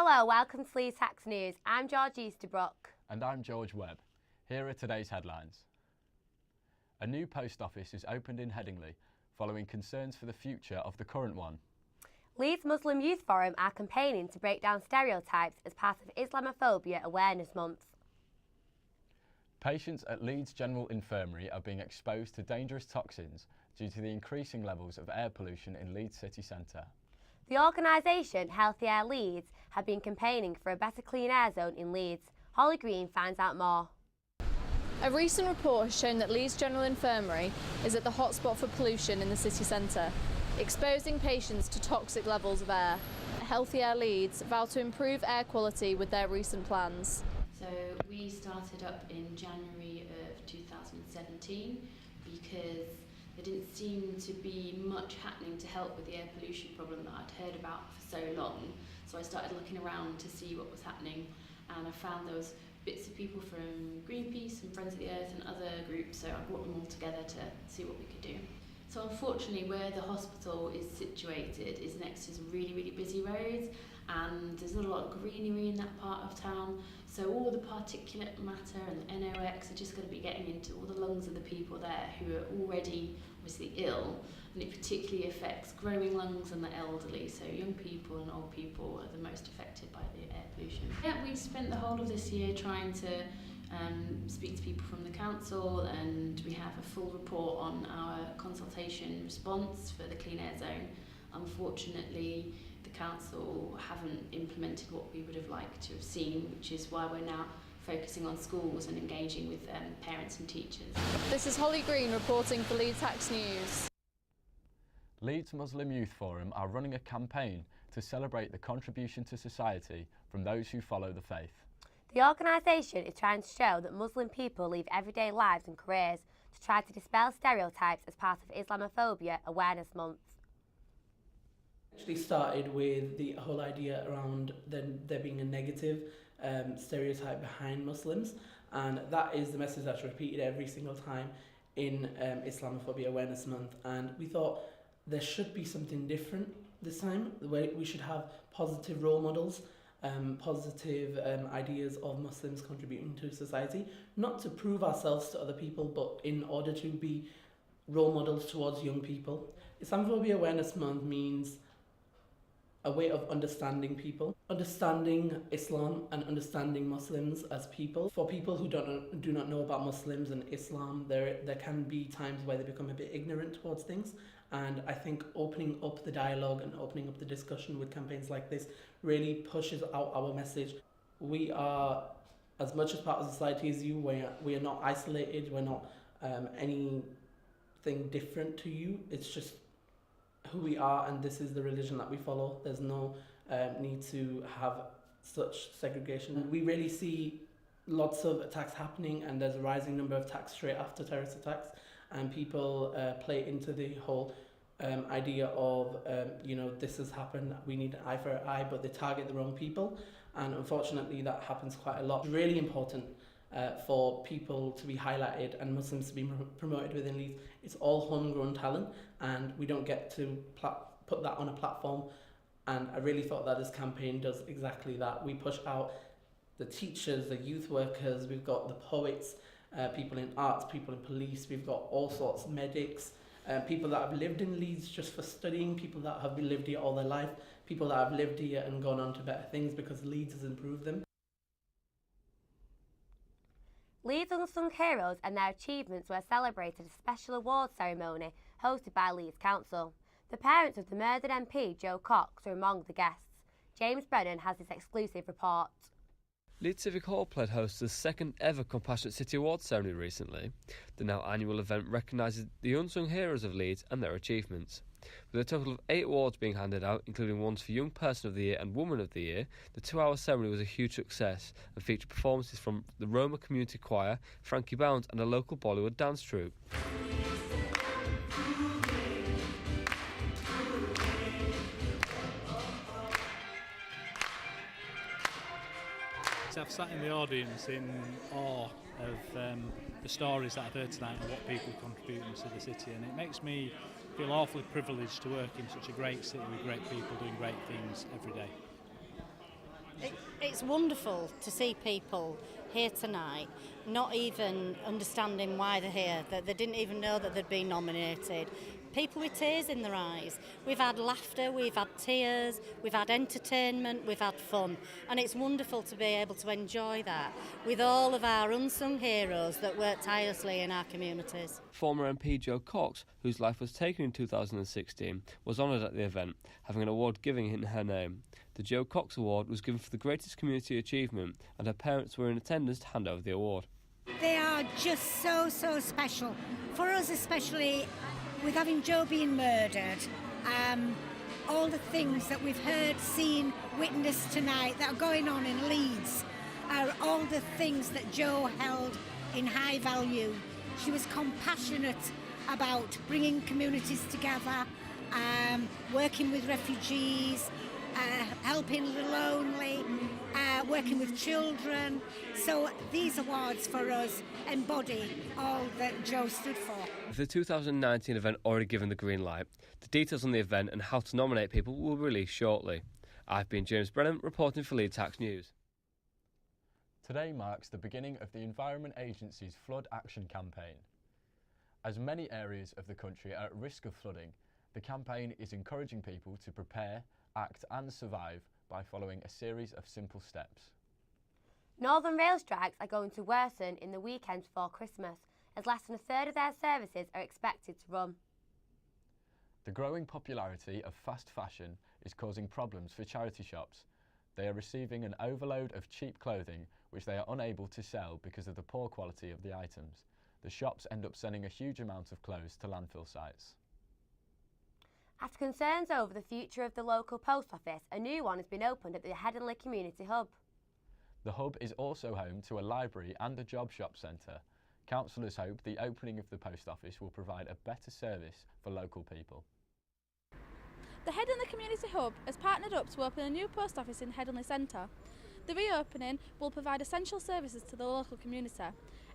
Hello, welcome to Leeds Tax News. I'm George Easterbrook. And I'm George Webb. Here are today's headlines. A new post office is opened in Headingley, following concerns for the future of the current one. Leeds Muslim Youth Forum are campaigning to break down stereotypes as part of Islamophobia Awareness Month. Patients at Leeds General Infirmary are being exposed to dangerous toxins due to the increasing levels of air pollution in Leeds city centre. The organisation Healthy Air Leeds have been campaigning for a better clean air zone in Leeds. Holly Green finds out more. A recent report has shown that Leeds General Infirmary is at the hotspot for pollution in the city centre, exposing patients to toxic levels of air. Healthy Air Leeds vow to improve air quality with their recent plans. So we started up in January of 2017 because there didn't seem to be much happening to help with the air pollution problem that I'd heard about for so long. So I started looking around to see what was happening, and I found there was bits of people from Greenpeace and Friends of the Earth and other groups, so I brought them all together to see what we could do. So unfortunately where the hospital is situated is next to some really busy roads, and there's not a lot of greenery in that part of town, so all the particulate matter and the NOx are just going to be getting into all the lungs of the people there who are already obviously ill, and it particularly affects growing lungs and the elderly, so young people and old people are the most affected by the air pollution. Yeah, we spent the whole of this year trying to speak to people from the council, and we have a full report on our consultation response for the clean air zone. Unfortunately, the council haven't implemented what we would have liked to have seen, which is why we're now focusing on schools and engaging with parents and teachers. This is Holly Green reporting for Leeds Tax News. Leeds Muslim Youth Forum are running a campaign to celebrate the contribution to society from those who follow the faith. The organisation is trying to show that Muslim people leave everyday lives and careers to try to dispel stereotypes as part of Islamophobia Awareness Month. Actually started with the whole idea around there being a negative stereotype behind Muslims, and that is the message that's repeated every single time in Islamophobia Awareness Month. And we thought there should be something different this time, where we should have positive role models, positive ideas of Muslims contributing to society, not to prove ourselves to other people, but in order to be role models towards young people. Islamophobia Awareness Month means a way of understanding people, understanding Islam and understanding Muslims as people. For people who do not know about Muslims and Islam, there can be times where they become a bit ignorant towards things, and I think opening up the dialogue and opening up the discussion with campaigns like this really pushes out our message. We are as much as part of society as you. We are not isolated, we're not anything different to you, it's just who we are, and this is the religion that we follow. There's no need to have such segregation. We really see lots of attacks happening, and there's a rising number of attacks straight after terrorist attacks, and people play into the whole idea of this has happened, we need an eye for an eye, but they target the wrong people, and unfortunately that happens quite a lot. It's really important for people to be highlighted and Muslims to be promoted within Leeds. It's all homegrown talent, and we don't get to put that on a platform, and I really thought that this campaign does exactly that. We push out the teachers, the youth workers, we've got the poets, people in arts, people in police, we've got all sorts, medics, people that have lived in Leeds just for studying, people that have lived here all their life, people that have lived here and gone on to better things because Leeds has improved them. Leeds Unsung Heroes and their achievements were celebrated at a special awards ceremony hosted by Leeds Council. The parents of the murdered MP, Joe Cox, were among the guests. James Brennan has this exclusive report. Leeds Civic Hall played host to the second ever Compassionate City Awards ceremony recently. The now annual event recognises the unsung heroes of Leeds and their achievements. With a total of 8 awards being handed out, including ones for Young Person of the Year and Woman of the Year, the 2-hour ceremony was a huge success and featured performances from the Roma Community Choir, Frankie Bounds and a local Bollywood dance troupe. I've sat in the audience in awe of the stories that I've heard tonight and what people are contributing to the city, and it makes me feel awfully privileged to work in such a great city with great people doing great things every day. It's wonderful to see people here tonight not even understanding why they're here, that they didn't even know that they'd been nominated. People with tears in their eyes. We've had laughter, we've had tears, we've had entertainment, we've had fun, and it's wonderful to be able to enjoy that with all of our unsung heroes that work tirelessly in our communities. Former MP Jo Cox, whose life was taken in 2016, was honoured at the event, having an award given in her name. The Jo Cox Award was given for the greatest community achievement, and her parents were in attendance to hand over the award. They are just so special. For us especially, with having Jo being murdered, all the things that we've heard, seen, witnessed tonight that are going on in Leeds are all the things that Jo held in high value. She was compassionate about bringing communities together, working with refugees, helping the lonely, working with children. So these awards for us embody all that Jo stood for. With the 2019 event already given the green light, the details on the event and how to nominate people will be released shortly. I've been James Brennan, reporting for Leeds Tax News. Today marks the beginning of the Environment Agency's Flood Action Campaign. As many areas of the country are at risk of flooding, the campaign is encouraging people to prepare, act and survive by following a series of simple steps. Northern Rail strikes are going to worsen in the weekend before Christmas, as less than a third of their services are expected to run. The growing popularity of fast fashion is causing problems for charity shops. They are receiving an overload of cheap clothing which they are unable to sell because of the poor quality of the items. The shops end up sending a huge amount of clothes to landfill sites. After concerns over the future of the local post office, a new one has been opened at the Headingley Community Hub. The hub is also home to a library and a job shop centre. Councillors hope the opening of the post office will provide a better service for local people. The Headingley Community Hub has partnered up to open a new post office in Headingley Centre. The reopening will provide essential services to the local community.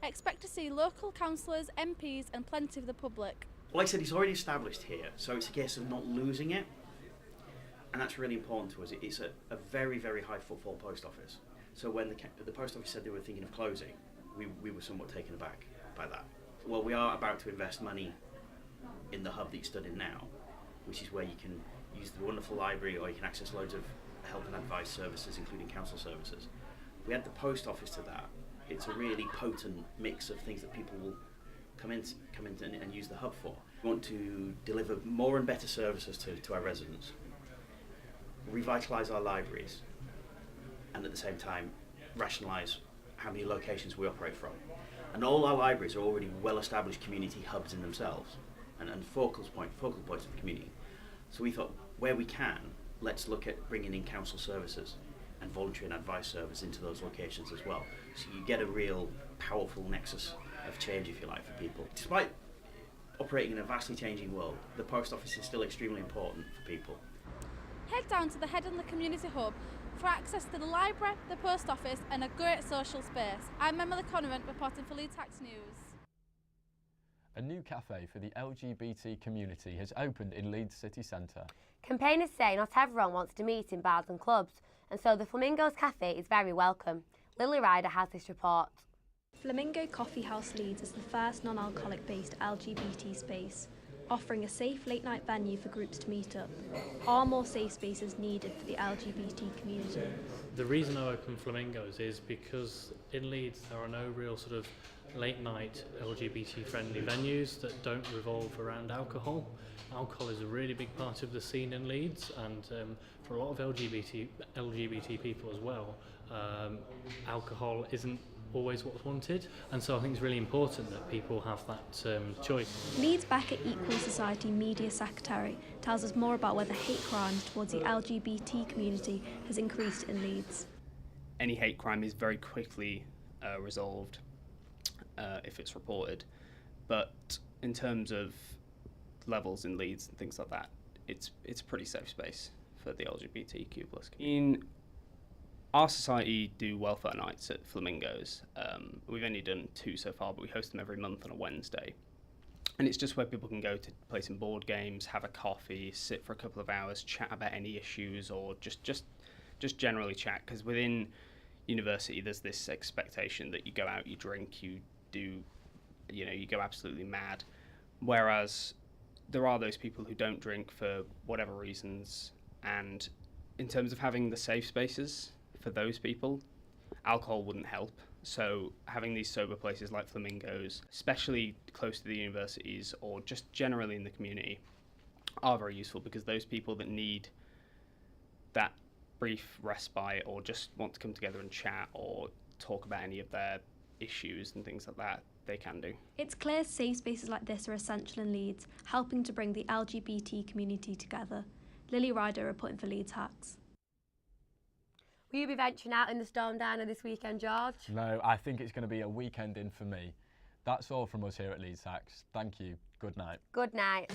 Expect to see local councillors, MPs and plenty of the public. Like I said, it's already established here, so it's a case of not losing it, and that's really important to us. It's a very, very high footfall post office. So when the post office said they were thinking of closing, we were somewhat taken aback by that. Well, we are about to invest money in the hub that you stood in now, which is where you can use the wonderful library, or you can access loads of help and advice services, including council services. We add the post office to that. It's a really potent mix of things that people will come in and use the hub for. We want to deliver more and better services to our residents, revitalise our libraries, and at the same time rationalise how many locations we operate from. And all our libraries are already well-established community hubs in themselves and focal points of the community. So we thought, where we can, let's look at bringing in council services and voluntary and advice service into those locations as well. So you get a real powerful nexus of change, if you like, for people. Despite operating in a vastly changing world, the post office is still extremely important for people. Head down to the Headingley Community Hub for access to the library, the post office and a great social space. I'm Emily Connerant, reporting for Leeds Tax News. A new cafe for the LGBT community has opened in Leeds city centre. Campaigners say not everyone wants to meet in bars and clubs, and so the Flamingos Cafe is very welcome. Lily Ryder has this report. Flamingo Coffee House Leeds is the first non-alcoholic based LGBT space, offering a safe late night venue for groups to meet up. Are more safe spaces needed for the LGBT community? The reason I open Flamingos is because in Leeds there are no real sort of late night LGBT friendly venues that don't revolve around alcohol. Alcohol is a really big part of the scene in Leeds, and for a lot of LGBT people as well, alcohol isn't always what's wanted, and so I think it's really important that people have that choice. Leeds Beckett Equal Society Media Secretary tells us more about whether hate crimes towards the LGBT community has increased in Leeds. Any hate crime is very quickly resolved if it's reported, but in terms of levels in Leeds and things like that, it's a pretty safe space for the LGBTQ+ community. Our society do welfare nights at Flamingos. We've only done 2 so far, but we host them every month on a Wednesday. And it's just where people can go to play some board games, have a coffee, sit for a couple of hours, chat about any issues, or just just generally chat, because within university there's this expectation that you go out, you drink, you do, you go absolutely mad, whereas there are those people who don't drink for whatever reasons, and in terms of having the safe spaces for those people, alcohol wouldn't help. So having these sober places like Flamingos, especially close to the universities or just generally in the community, are very useful, because those people that need that brief respite or just want to come together and chat or talk about any of their issues and things like that, they can do. It's clear safe spaces like this are essential in Leeds, helping to bring the LGBT community together. Lily Ryder reporting for Leeds Hacks. Will you be venturing out in the Storm Diner this weekend, George? No, I think it's going to be a weekend in for me. That's all from us here at Leeds Hacks. Thank you. Good night. Good night.